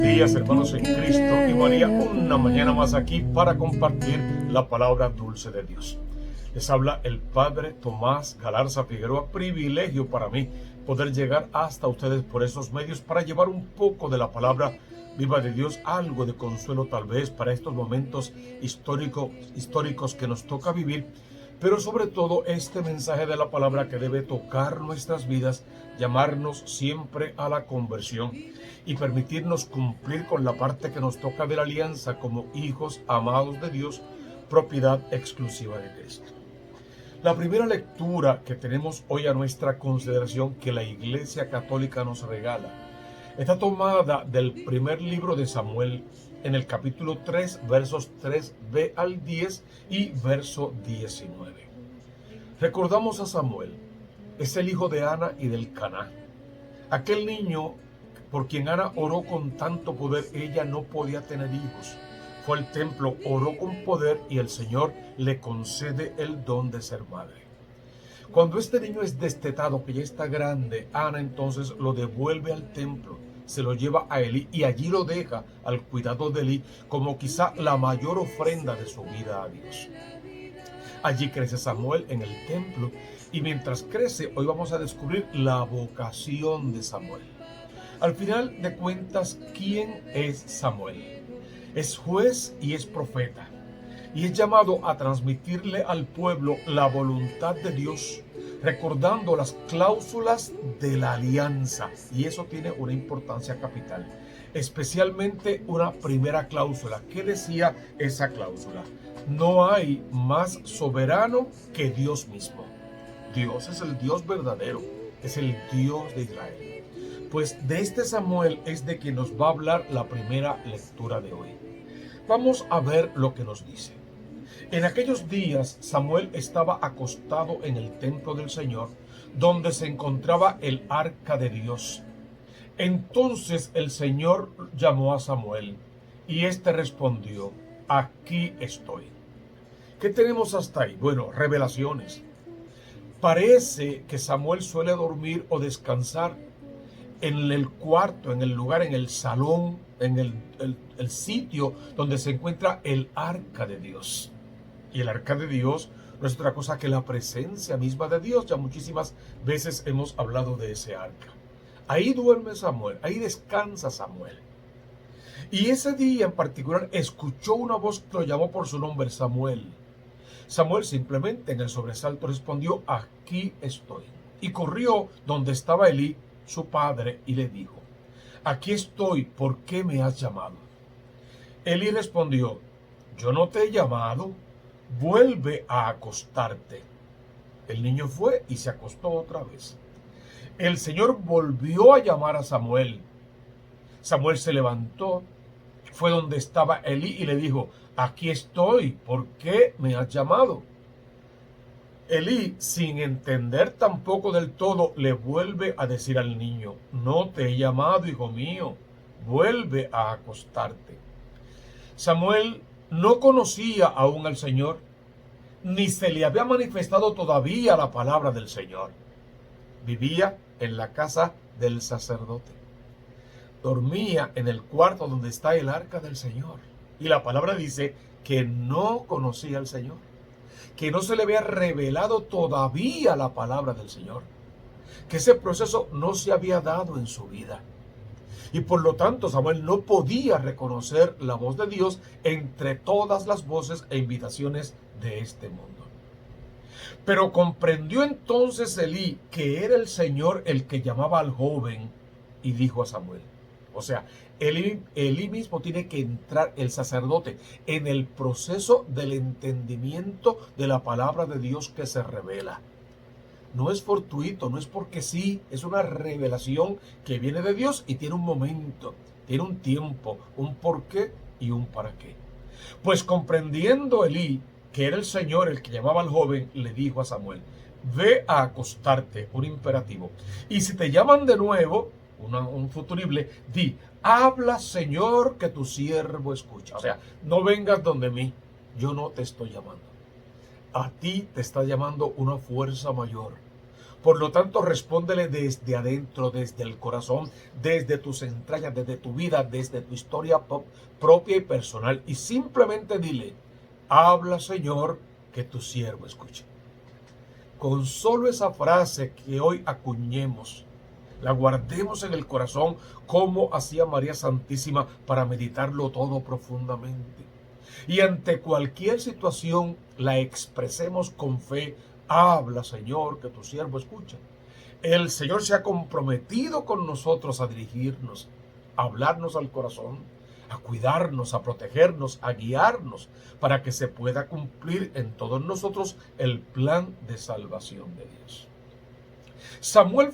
Días, hermanos en Cristo y María, una mañana más aquí para compartir la palabra dulce de Dios. Les habla el Padre Tomás Galarza Figueroa. Privilegio para mí poder llegar hasta ustedes por esos medios para llevar un poco de la palabra viva de Dios, algo de consuelo tal vez para estos momentos históricos que nos toca vivir, pero sobre todo este mensaje de la palabra que debe tocar nuestras vidas, llamarnos siempre a la conversión y permitirnos cumplir con la parte que nos toca de la alianza como hijos amados de Dios, propiedad exclusiva de Cristo. La primera lectura que tenemos hoy a nuestra consideración que la Iglesia Católica nos regala está tomada del primer libro de Samuel, en el capítulo 3, versos 3b al 10 y verso 19. Recordamos a Samuel, es el hijo de Ana y del Caná, aquel niño por quien Ana oró con tanto poder. Ella no podía tener hijos. Fue al templo, oró con poder y el Señor le concede el don de ser madre. Cuando este niño es destetado, que ya está grande, Ana entonces lo devuelve al templo, se lo lleva a Elí y allí lo deja al cuidado de Elí como quizá la mayor ofrenda de su vida a Dios. Allí crece Samuel en el templo y mientras crece, hoy vamos a descubrir la vocación de Samuel. Al final de cuentas, ¿quién es Samuel? Es juez y es profeta. Y es llamado a transmitirle al pueblo la voluntad de Dios, recordando las cláusulas de la alianza. Y eso tiene una importancia capital. Especialmente una primera cláusula. ¿Qué decía esa cláusula? No hay más soberano que Dios mismo. Dios es el Dios verdadero, es el Dios de Israel. Pues de este Samuel es de quien nos va a hablar la primera lectura de hoy. Vamos a ver lo que nos dice. En aquellos días Samuel estaba acostado en el templo del Señor, donde se encontraba el arca de Dios. Entonces el Señor llamó a Samuel, y éste respondió: aquí estoy. ¿Qué tenemos hasta ahí? Bueno, revelaciones. Parece que Samuel suele dormir o descansar en el cuarto, en el lugar, en el salón, en el sitio donde se encuentra el arca de Dios. Y el arca de Dios no es otra cosa que la presencia misma de Dios. Ya muchísimas veces hemos hablado de ese arca. Ahí duerme Samuel, ahí descansa Samuel. Y ese día en particular escuchó una voz que lo llamó por su nombre: Samuel. Samuel simplemente en el sobresalto respondió: aquí estoy. Y corrió donde estaba Elí, su padre, y le dijo: aquí estoy, ¿por qué me has llamado? Elí respondió: yo no te he llamado, vuelve a acostarte. El niño fue y se acostó otra vez. El Señor volvió a llamar a Samuel. Samuel se levantó, fue donde estaba Elí y le dijo: aquí estoy, ¿por qué me has llamado? Elí, sin entender tampoco del todo, le vuelve a decir al niño: no te he llamado, hijo mío, vuelve a acostarte. Samuel no conocía aún al Señor, ni se le había manifestado todavía la palabra del Señor. Vivía en la casa del sacerdote. Dormía en el cuarto donde está el arca del Señor. Y la palabra dice que no conocía al Señor, que no se le había revelado todavía la palabra del Señor, que ese proceso no se había dado en su vida. Y por lo tanto Samuel no podía reconocer la voz de Dios entre todas las voces e invitaciones de este mundo. Pero comprendió entonces Elí que era el Señor el que llamaba al joven y dijo a Samuel. O sea, Elí mismo tiene que entrar, el sacerdote, en el proceso del entendimiento de la palabra de Dios que se revela. No es fortuito, no es porque sí, es una revelación que viene de Dios y tiene un momento, tiene un tiempo, un por qué y un para qué. Pues comprendiendo Elí que era el Señor el que llamaba al joven, le dijo a Samuel: ve a acostarte, un imperativo. Y si te llaman de nuevo, un futurible, di: habla, Señor, que tu siervo escucha. O sea, no vengas donde mí, yo no te estoy llamando. A ti te está llamando una fuerza mayor, Por lo tanto, respóndele desde adentro, desde el corazón, desde tus entrañas, desde tu vida, desde tu historia propia y personal. Y simplemente dile, habla, Señor, que tu siervo escuche. Con solo esa frase que hoy acuñemos, la guardemos en el corazón como hacía María Santísima para meditarlo todo profundamente. Y ante cualquier situación la expresemos con fe. Habla, Señor, que tu siervo escucha. El Señor se ha comprometido con nosotros a dirigirnos, a hablarnos al corazón, a cuidarnos, a protegernos, a guiarnos, para que se pueda cumplir en todos nosotros el plan de salvación de Dios. Samuel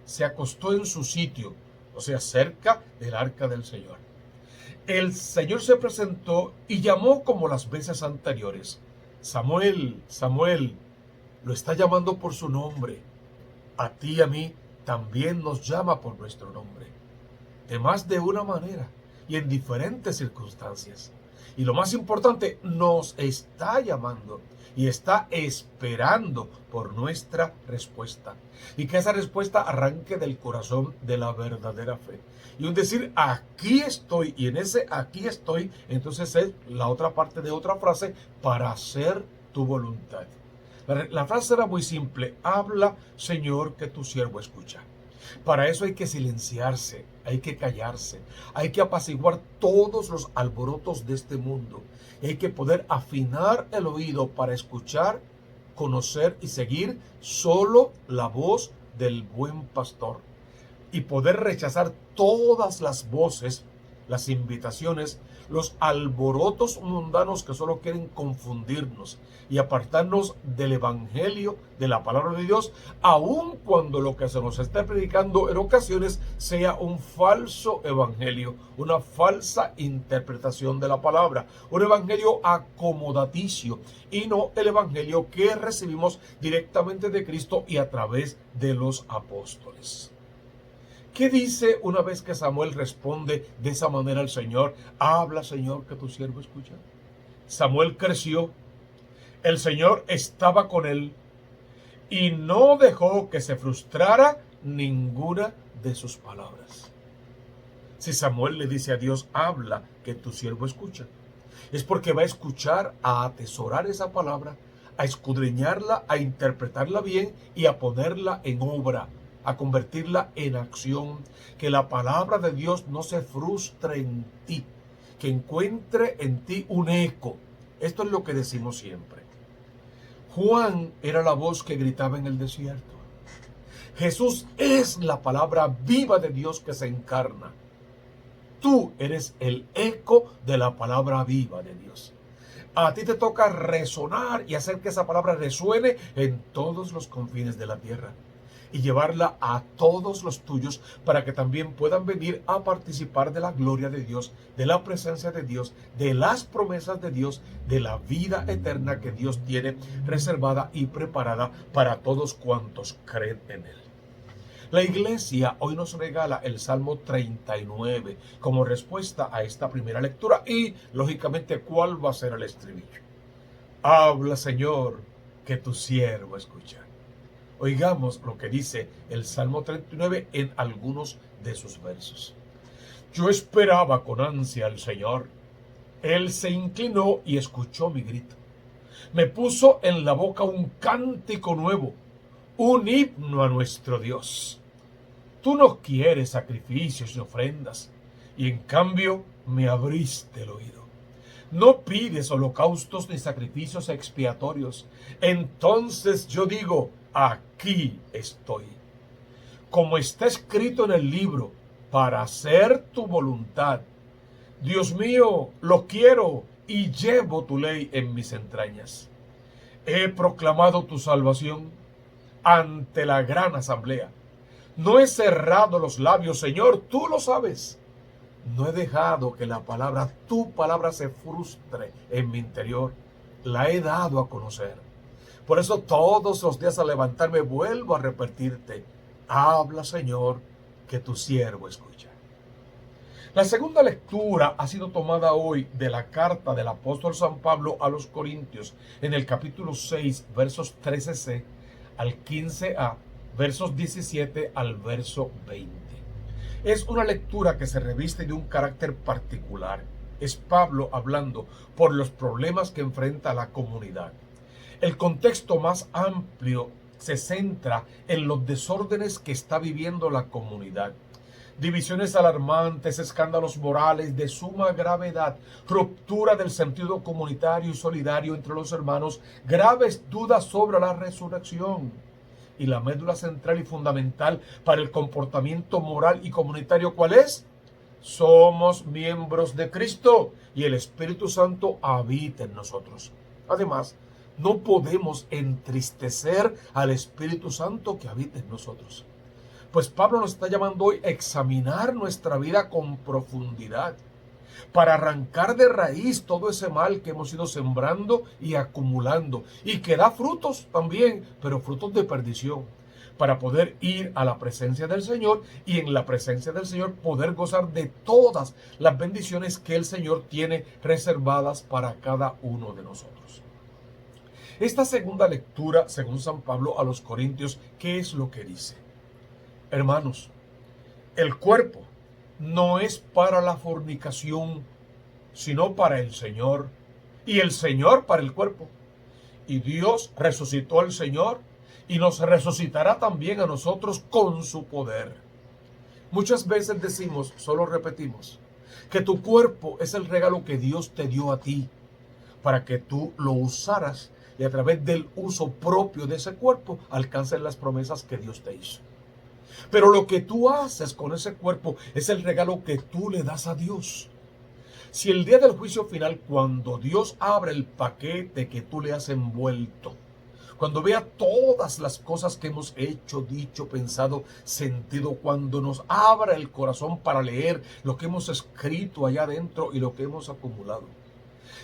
se acostó en su sitio, o sea, cerca del arca del Señor. El Señor se presentó y llamó como las veces anteriores. Samuel, Samuel, lo está llamando por su nombre. A ti y a mí también nos llama por nuestro nombre. De más de una manera y en diferentes circunstancias. Y lo más importante, nos está llamando y está esperando por nuestra respuesta. Y que esa respuesta arranque del corazón de la verdadera fe. Y un decir, aquí estoy, y en ese aquí estoy, entonces es la otra parte de otra frase, para hacer tu voluntad. La frase era muy simple, habla, Señor, que tu siervo escucha. Para eso hay que silenciarse, hay que callarse, hay que apaciguar todos los alborotos de este mundo. Y hay que poder afinar el oído para escuchar, conocer y seguir solo la voz del buen pastor. Y poder rechazar todas las voces, las invitaciones, los alborotos mundanos que solo quieren confundirnos y apartarnos del evangelio, de la palabra de Dios, aun cuando lo que se nos está predicando en ocasiones sea un falso evangelio, una falsa interpretación de la palabra, un evangelio acomodaticio y no el evangelio que recibimos directamente de Cristo y a través de los apóstoles. ¿Qué dice una vez que Samuel responde de esa manera al Señor? Habla, Señor, que tu siervo escucha. Samuel creció, el Señor estaba con él y no dejó que se frustrara ninguna de sus palabras. Si Samuel le dice a Dios, habla, que tu siervo escucha, es porque va a escuchar, a atesorar esa palabra, a escudriñarla, a interpretarla bien y a ponerla en obra, a convertirla en acción, que la palabra de Dios no se frustre en ti, que encuentre en ti un eco. Esto es lo que decimos siempre. Juan era la voz que gritaba en el desierto. Jesús es la palabra viva de Dios que se encarna. Tú eres el eco de la palabra viva de Dios. A ti te toca resonar y hacer que esa palabra resuene en todos los confines de la tierra y llevarla a todos los tuyos para que también puedan venir a participar de la gloria de Dios, de la presencia de Dios, de las promesas de Dios, de la vida eterna que Dios tiene reservada y preparada para todos cuantos creen en Él. La iglesia hoy nos regala el Salmo 39 como respuesta a esta primera lectura y, lógicamente, ¿cuál va a ser el estribillo? Habla, Señor, que tu siervo escucha. Oigamos lo que dice el Salmo 39 en algunos de sus versos. Yo esperaba con ansia al Señor. Él se inclinó y escuchó mi grito. Me puso en la boca un cántico nuevo, un himno a nuestro Dios. Tú no quieres sacrificios y ofrendas, y en cambio me abriste el oído. No pides holocaustos ni sacrificios expiatorios. Entonces yo digo, aquí estoy. Como está escrito en el libro, para hacer tu voluntad. Dios mío, lo quiero y llevo tu ley en mis entrañas. He proclamado tu salvación ante la gran asamblea. No he cerrado los labios, Señor, tú lo sabes. No he dejado que tu palabra se frustre en mi interior. La he dado a conocer. Por eso todos los días al levantarme vuelvo a repetirte, habla, Señor, que tu siervo escucha. La segunda lectura ha sido tomada hoy de la carta del apóstol San Pablo a los Corintios, en el capítulo 6, versos 13c al 15a, versos 17 al verso 20. Es una lectura que se reviste de un carácter particular. Es Pablo hablando por los problemas que enfrenta la comunidad. El contexto más amplio se centra en los desórdenes que está viviendo la comunidad. Divisiones alarmantes, escándalos morales de suma gravedad, ruptura del sentido comunitario y solidario entre los hermanos, graves dudas sobre la resurrección. Y la médula central y fundamental para el comportamiento moral y comunitario, ¿cuál es? Somos miembros de Cristo y el Espíritu Santo habita en nosotros. Además, no podemos entristecer al Espíritu Santo que habita en nosotros. Pues Pablo nos está llamando hoy a examinar nuestra vida con profundidad, para arrancar de raíz todo ese mal que hemos ido sembrando y acumulando, y que da frutos también, pero frutos de perdición, para poder ir a la presencia del Señor y en la presencia del Señor poder gozar de todas las bendiciones que el Señor tiene reservadas para cada uno de nosotros. Esta segunda lectura, según San Pablo a los Corintios, ¿qué es lo que dice? Hermanos, el cuerpo no es para la fornicación, sino para el Señor, y el Señor para el cuerpo. Y Dios resucitó al Señor y nos resucitará también a nosotros con su poder. Muchas veces decimos, solo repetimos, que tu cuerpo es el regalo que Dios te dio a ti, para que tú lo usaras y a través del uso propio de ese cuerpo alcances las promesas que Dios te hizo. Pero lo que tú haces con ese cuerpo es el regalo que tú le das a Dios. Si el día del juicio final, cuando Dios abre el paquete que tú le has envuelto, cuando vea todas las cosas que hemos hecho, dicho, pensado, sentido, cuando nos abra el corazón para leer lo que hemos escrito allá adentro y lo que hemos acumulado,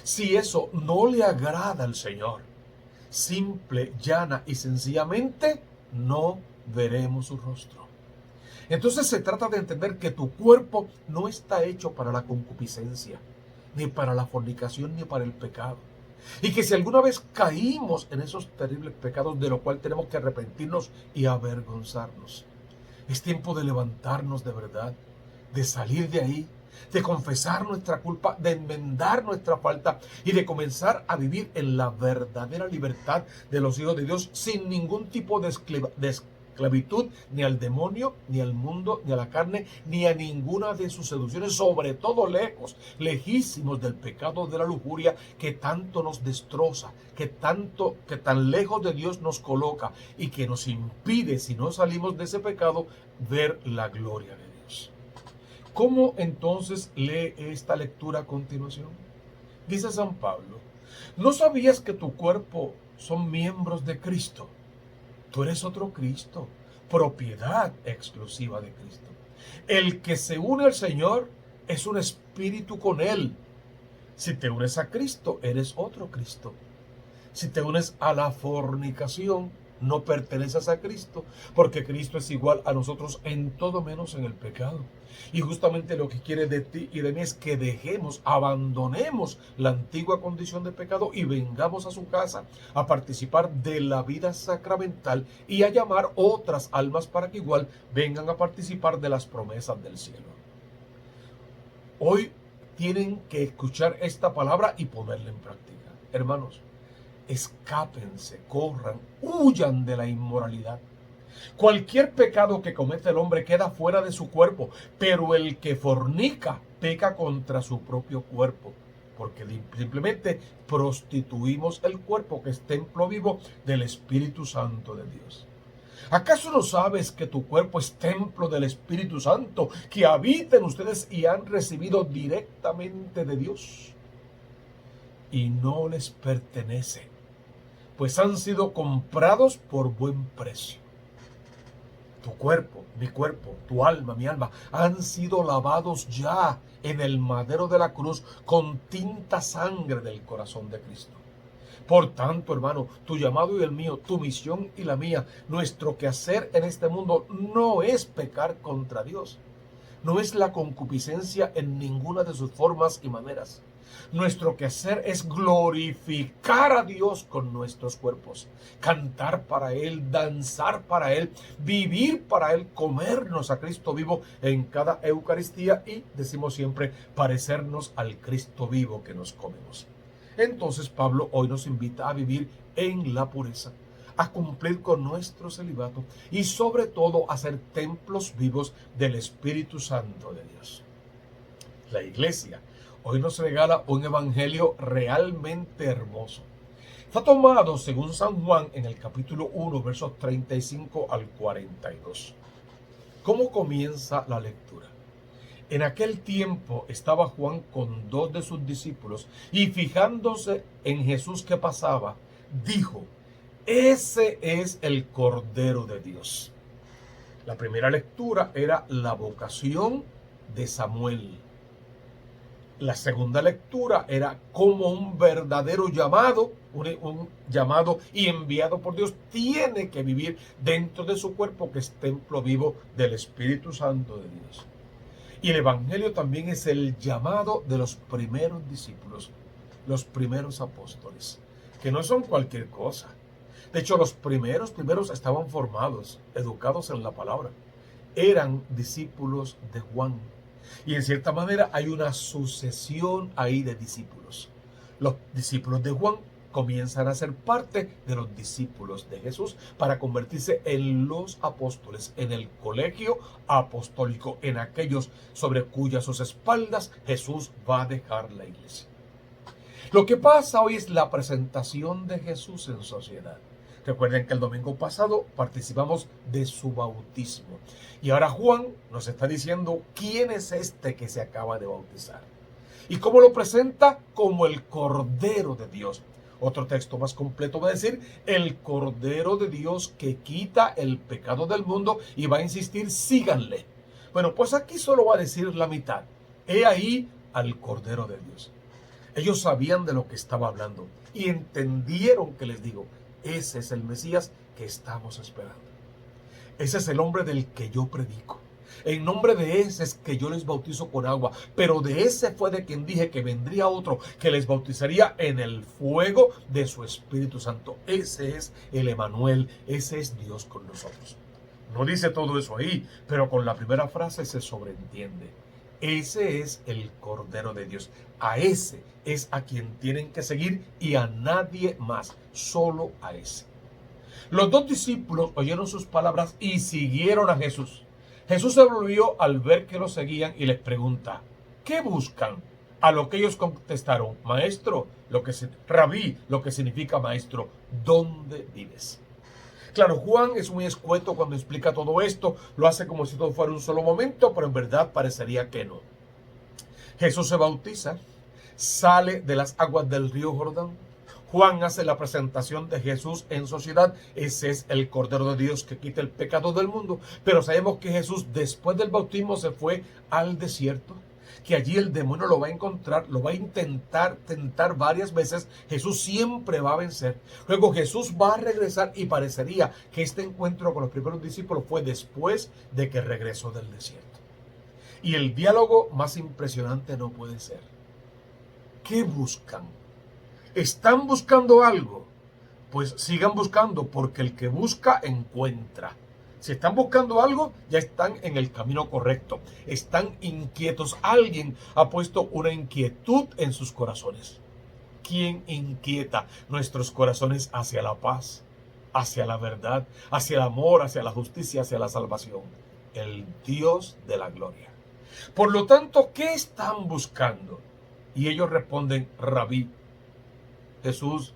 si eso no le agrada al Señor, simple, llana y sencillamente no veremos su rostro. Entonces se trata de entender que tu cuerpo no está hecho para la concupiscencia, ni para la fornicación, ni para el pecado. Y que si alguna vez caímos en esos terribles pecados, de lo cual tenemos que arrepentirnos y avergonzarnos, es tiempo de levantarnos de verdad, de salir de ahí, de confesar nuestra culpa, de enmendar nuestra falta y de comenzar a vivir en la verdadera libertad de los hijos de Dios, sin ningún tipo de esclavitud ni al demonio, ni al mundo, ni a la carne, ni a ninguna de sus seducciones, sobre todo lejísimos del pecado de la lujuria que tanto nos destroza, que tan lejos de Dios nos coloca y que nos impide, si no salimos de ese pecado, ver la gloria de Dios. ¿Cómo entonces lee esta lectura a continuación? Dice San Pablo, ¿no sabías que tu cuerpo son miembros de Cristo? Tú eres otro Cristo, propiedad exclusiva de Cristo. El que se une al Señor es un espíritu con Él. Si te unes a Cristo, eres otro Cristo. Si te unes a la fornicación, no perteneces a Cristo, porque Cristo es igual a nosotros en todo menos en el pecado. Y justamente lo que quiere de ti y de mí es que abandonemos la antigua condición de pecado y vengamos a su casa a participar de la vida sacramental y a llamar otras almas para que igual vengan a participar de las promesas del cielo. Hoy tienen que escuchar esta palabra y ponerla en práctica. Hermanos, escápense, corran, huyan de la inmoralidad. Cualquier pecado que comete el hombre queda fuera de su cuerpo, pero el que fornica peca contra su propio cuerpo, porque simplemente prostituimos el cuerpo que es templo vivo del Espíritu Santo de Dios. ¿Acaso no sabes que tu cuerpo es templo del Espíritu Santo que habita en ustedes y han recibido directamente de Dios? Y no les pertenece, pues han sido comprados por buen precio. Tu cuerpo, mi cuerpo, tu alma, mi alma, han sido lavados ya en el madero de la cruz con tinta sangre del corazón de Cristo. Por tanto, hermano, tu llamado y el mío, tu misión y la mía, nuestro quehacer en este mundo no es pecar contra Dios. No es la concupiscencia en ninguna de sus formas y maneras, Nuestro quehacer es glorificar a Dios con nuestros cuerpos, cantar para Él, danzar para Él, vivir para Él, comernos a Cristo vivo en cada Eucaristía y, decimos siempre, parecernos al Cristo vivo que nos comemos. Entonces Pablo hoy nos invita a vivir en la pureza, a cumplir con nuestro celibato y sobre todo a ser templos vivos del Espíritu Santo de Dios. La Iglesia hoy nos regala un evangelio realmente hermoso. Está tomado según San Juan en el capítulo 1, versos 35 al 42. ¿Cómo comienza la lectura? En aquel tiempo estaba Juan con 2 de sus discípulos y fijándose en Jesús que pasaba, dijo: ese es el Cordero de Dios. La primera lectura era la vocación de Samuel. La segunda lectura era como un verdadero llamado, un llamado y enviado por Dios tiene que vivir dentro de su cuerpo, que es templo vivo del Espíritu Santo de Dios. Y el Evangelio también es el llamado de los primeros discípulos, los primeros apóstoles, que no son cualquier cosa. De hecho, los primeros estaban formados, educados en la palabra. Eran discípulos de Juan. Y en cierta manera hay una sucesión ahí de discípulos. Los discípulos de Juan comienzan a ser parte de los discípulos de Jesús para convertirse en los apóstoles, en el colegio apostólico, en aquellos sobre cuyas sus espaldas Jesús va a dejar la iglesia. Lo que pasa hoy es la presentación de Jesús en sociedad. Recuerden que el domingo pasado participamos de su bautismo. Y ahora Juan nos está diciendo quién es este que se acaba de bautizar. ¿Y cómo lo presenta? Como el Cordero de Dios. Otro texto más completo va a decir el Cordero de Dios que quita el pecado del mundo, y va a insistir, síganle. Bueno, pues aquí solo va a decir la mitad. He ahí al Cordero de Dios. Ellos sabían de lo que estaba hablando y entendieron que les digo, ese es el Mesías que estamos esperando. Ese es el hombre del que yo predico. En nombre de ese es que yo les bautizo con agua, pero de ese fue de quien dije que vendría otro, que les bautizaría en el fuego de su Espíritu Santo. Ese es el Emanuel, ese es Dios con nosotros. No dice todo eso ahí, pero con la primera frase se sobreentiende. Ese es el Cordero de Dios. A ese es a quien tienen que seguir y a nadie más, solo a ese. Los 2 discípulos oyeron sus palabras y siguieron a Jesús. Jesús se volvió al ver que lo seguían y les pregunta, ¿qué buscan? A lo que ellos contestaron, maestro, rabí, lo que significa maestro, ¿dónde vives? Claro, Juan es muy escueto cuando explica todo esto, lo hace como si todo fuera un solo momento, pero en verdad parecería que no. Jesús se bautiza, sale de las aguas del río Jordán. Juan hace la presentación de Jesús en sociedad. Ese es el Cordero de Dios que quita el pecado del mundo. Pero sabemos que Jesús después del bautismo se fue al desierto, que allí el demonio lo va a encontrar, lo va a tentar varias veces. Jesús siempre va a vencer. Luego Jesús va a regresar y parecería que este encuentro con los primeros discípulos fue después de que regresó del desierto. Y el diálogo más impresionante no puede ser. ¿Qué buscan? ¿Están buscando algo? Pues sigan buscando, porque el que busca encuentra. Si están buscando algo, ya están en el camino correcto. Están inquietos. Alguien ha puesto una inquietud en sus corazones. ¿Quién inquieta nuestros corazones hacia la paz, hacia la verdad, hacia el amor, hacia la justicia, hacia la salvación? El Dios de la gloria. Por lo tanto, ¿qué están buscando? Y ellos responden, rabí. Jesús,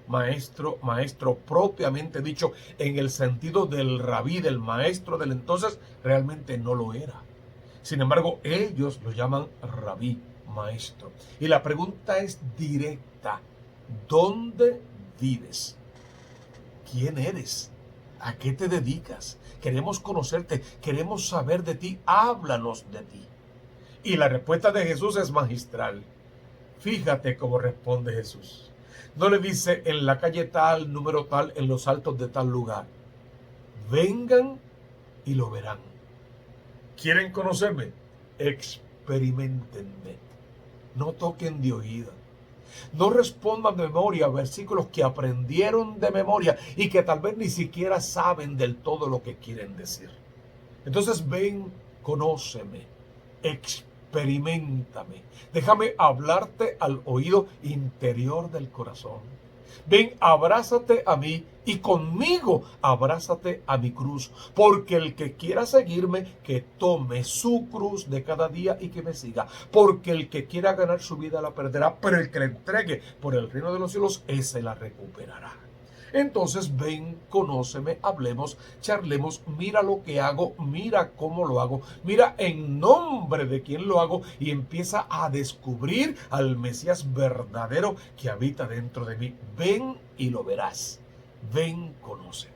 maestro propiamente dicho, en el sentido del rabí, del maestro del entonces, realmente no lo era. Sin embargo, ellos lo llaman rabí, maestro. Y la pregunta es directa. ¿Dónde vives? ¿Quién eres? ¿A qué te dedicas? Queremos conocerte, queremos saber de ti, háblanos de ti. Y la respuesta de Jesús es magistral. Fíjate cómo responde Jesús. No le dice en la calle tal, número tal, en los altos de tal lugar. Vengan y lo verán. ¿Quieren conocerme? Experimentenme. No toquen de oído. No respondan de memoria a versículos que aprendieron de memoria y que tal vez ni siquiera saben del todo lo que quieren decir. Entonces ven, conóceme, experiméntame. Déjame hablarte al oído interior del corazón. Ven, abrázate a mí y conmigo abrázate a mi cruz. Porque el que quiera seguirme, que tome su cruz de cada día y que me siga. Porque el que quiera ganar su vida la perderá, pero el que la entregue por el reino de los cielos, ese la recuperará. Entonces ven, conóceme, hablemos, charlemos, mira lo que hago, mira cómo lo hago, mira en nombre de quién lo hago y empieza a descubrir al Mesías verdadero que habita dentro de mí. Ven y lo verás. Ven, conóceme.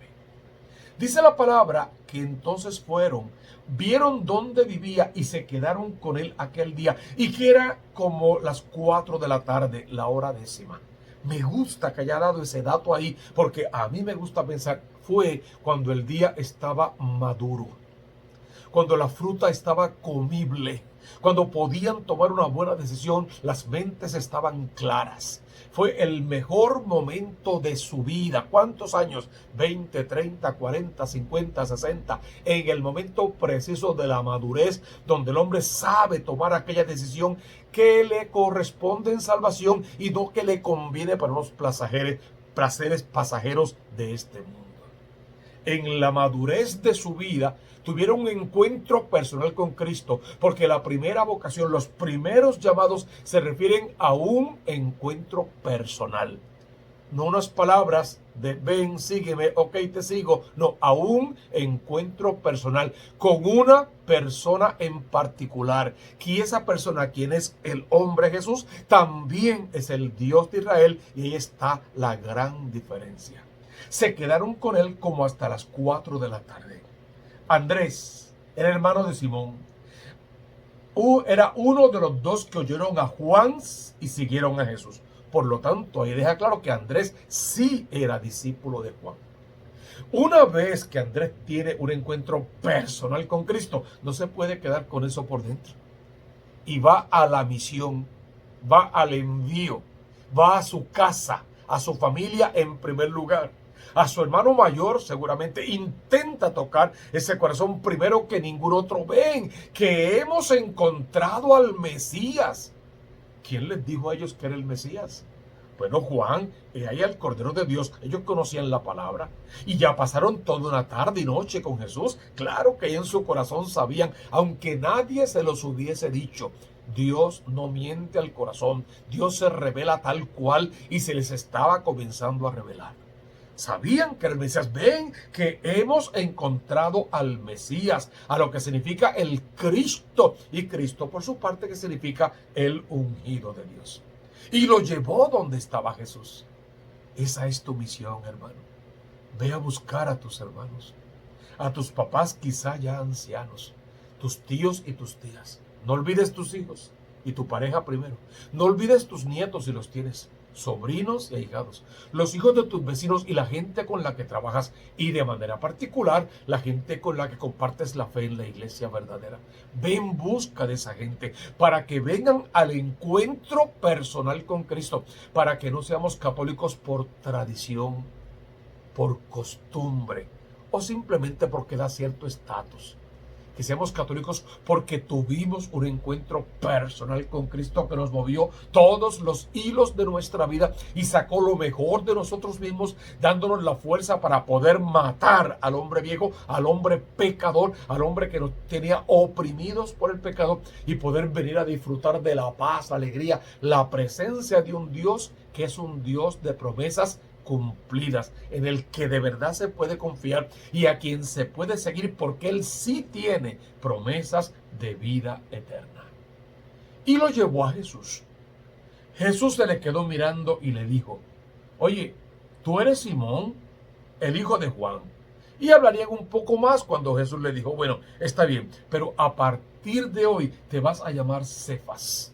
Dice la palabra que entonces fueron, vieron dónde vivía y se quedaron con él aquel día y que era como las 4 de la tarde, la hora 10ª. Me gusta que haya dado ese dato ahí, porque a mí me gusta pensar, fue cuando el día estaba maduro, cuando la fruta estaba comible, cuando podían tomar una buena decisión, las mentes estaban claras. Fue el mejor momento de su vida. ¿Cuántos años? 20, 30, 40, 50, 60. En el momento preciso de la madurez, donde el hombre sabe tomar aquella decisión que le corresponde en salvación y no que le conviene para los placeres pasajeros de este mundo. En la madurez de su vida, tuvieron un encuentro personal con Cristo, porque la primera vocación, los primeros llamados se refieren a un encuentro personal. No unas palabras de ven, sígueme, ok, te sigo. No, a un encuentro personal con una persona en particular. Y esa persona, quien es el hombre Jesús, también es el Dios de Israel. Y ahí está la gran diferencia. Se quedaron con él como hasta las 4 de la tarde. Andrés, el hermano de Simón, era uno de los dos que oyeron a Juan y siguieron a Jesús. Por lo tanto, ahí deja claro que Andrés sí era discípulo de Juan. Una vez que Andrés tiene un encuentro personal con Cristo, no se puede quedar con eso por dentro. Y va a la misión, va al envío, va a su casa, a su familia en primer lugar. A su hermano mayor seguramente intenta tocar ese corazón primero que ningún otro. Ven, que hemos encontrado al Mesías. ¿Quién les dijo a ellos que era el Mesías? Bueno, Juan, ahí al Cordero de Dios. Ellos conocían la palabra y ya pasaron toda una tarde y noche con Jesús. Claro que en su corazón sabían, aunque nadie se los hubiese dicho. Dios no miente al corazón. Dios se revela tal cual y se les estaba comenzando a revelar. Sabían que era el Mesías. Ven, que hemos encontrado al Mesías, a lo que significa el Cristo. Y Cristo, por su parte, que significa el ungido de Dios. Y lo llevó donde estaba Jesús. Esa es tu misión, hermano. Ve a buscar a tus hermanos, a tus papás quizá ya ancianos, tus tíos y tus tías. No olvides tus hijos y tu pareja primero. No olvides tus nietos si los tienes, sobrinos y ahijados, los hijos de tus vecinos y la gente con la que trabajas, y de manera particular la gente con la que compartes la fe en la iglesia verdadera. Ve en busca de esa gente para que vengan al encuentro personal con Cristo, para que no seamos católicos por tradición, por costumbre o simplemente porque da cierto estatus. Que seamos católicos porque tuvimos un encuentro personal con Cristo que nos movió todos los hilos de nuestra vida y sacó lo mejor de nosotros mismos, dándonos la fuerza para poder matar al hombre viejo, al hombre pecador, al hombre que nos tenía oprimidos por el pecado, y poder venir a disfrutar de la paz, la alegría, la presencia de un Dios que es un Dios de promesas cumplidas, en el que de verdad se puede confiar y a quien se puede seguir, porque Él sí tiene promesas de vida eterna. Y lo llevó a Jesús. Jesús se le quedó mirando y le dijo: oye, ¿tú eres Simón, el hijo de Juan? Y hablarían un poco más cuando Jesús le dijo: bueno, está bien, pero a partir de hoy te vas a llamar Cefas.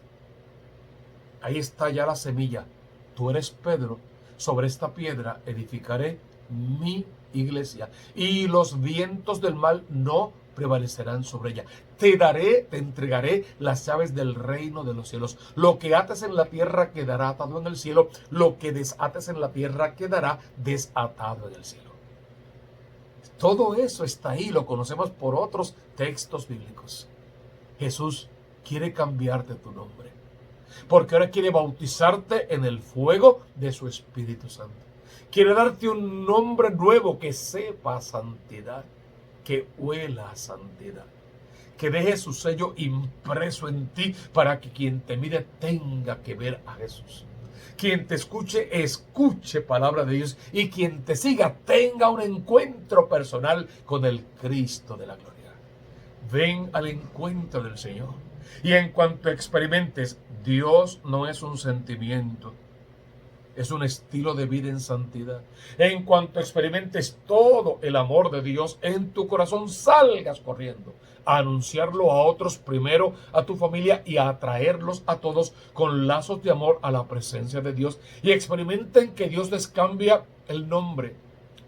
Ahí está ya la semilla. Tú eres Pedro. Sobre esta piedra edificaré mi iglesia, y los vientos del mal no prevalecerán sobre ella. Te entregaré las llaves del reino de los cielos. Lo que ates en la tierra quedará atado en el cielo. Lo que desates en la tierra quedará desatado en el cielo. Todo eso está ahí, lo conocemos por otros textos bíblicos. Jesús quiere cambiarte tu nombre, porque ahora quiere bautizarte en el fuego de su Espíritu Santo. Quiere darte un nombre nuevo que sepa santidad, que huela a santidad, que deje su sello impreso en ti para que quien te mire tenga que ver a Jesús. Quien te escuche, escuche palabra de Dios, y quien te siga tenga un encuentro personal con el Cristo de la gloria. Ven al encuentro del Señor. Y en cuanto experimentes, Dios no es un sentimiento, es un estilo de vida en santidad. En cuanto experimentes todo el amor de Dios en tu corazón, salgas corriendo a anunciarlo a otros, primero a tu familia, y a atraerlos a todos con lazos de amor a la presencia de Dios. Y experimenten que Dios les cambia el nombre,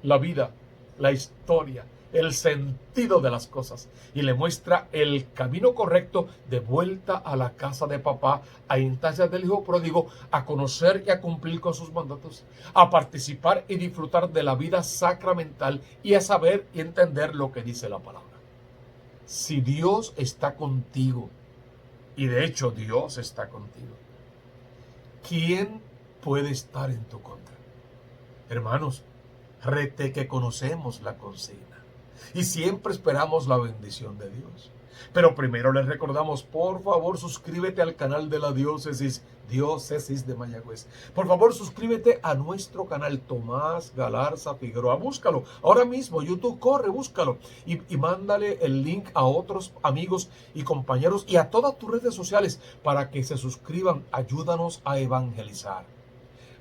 la vida, la historia, el sentido de las cosas, y le muestra el camino correcto de vuelta a la casa de papá, a instancias del hijo pródigo, a conocer y a cumplir con sus mandatos, a participar y disfrutar de la vida sacramental, y a saber y entender lo que dice la palabra. Si Dios está contigo, y de hecho Dios está contigo, ¿quién puede estar en tu contra? Hermanos, rete que conocemos la consigna y siempre esperamos la bendición de Dios. Pero primero les recordamos, por favor, suscríbete al canal de la Diócesis de Mayagüez. Por favor, suscríbete a nuestro canal Tomás Galarza Figueroa. Búscalo ahora mismo, YouTube, corre, búscalo. Y mándale el link a otros amigos y compañeros y a todas tus redes sociales para que se suscriban. Ayúdanos a evangelizar.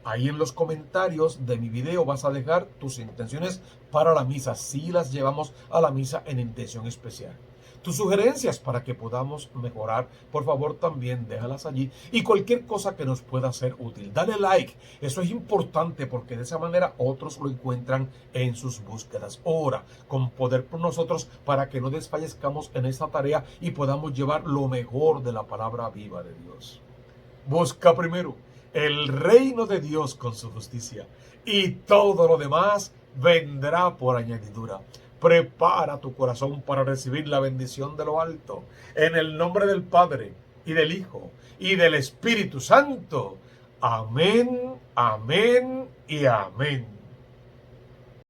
Ahí en los comentarios de mi video vas a dejar tus intenciones para la misa, si las llevamos a la misa en intención especial. Tus sugerencias para que podamos mejorar, por favor también déjalas allí. Y cualquier cosa que nos pueda ser útil, dale like. Eso es importante porque de esa manera otros lo encuentran en sus búsquedas. Ora con poder por nosotros para que no desfallezcamos en esta tarea y podamos llevar lo mejor de la palabra viva de Dios. Busca primero el reino de Dios con su justicia, y todo lo demás vendrá por añadidura. Prepara tu corazón para recibir la bendición de lo alto. En el nombre del Padre, y del Hijo, y del Espíritu Santo. Amén, amén y amén.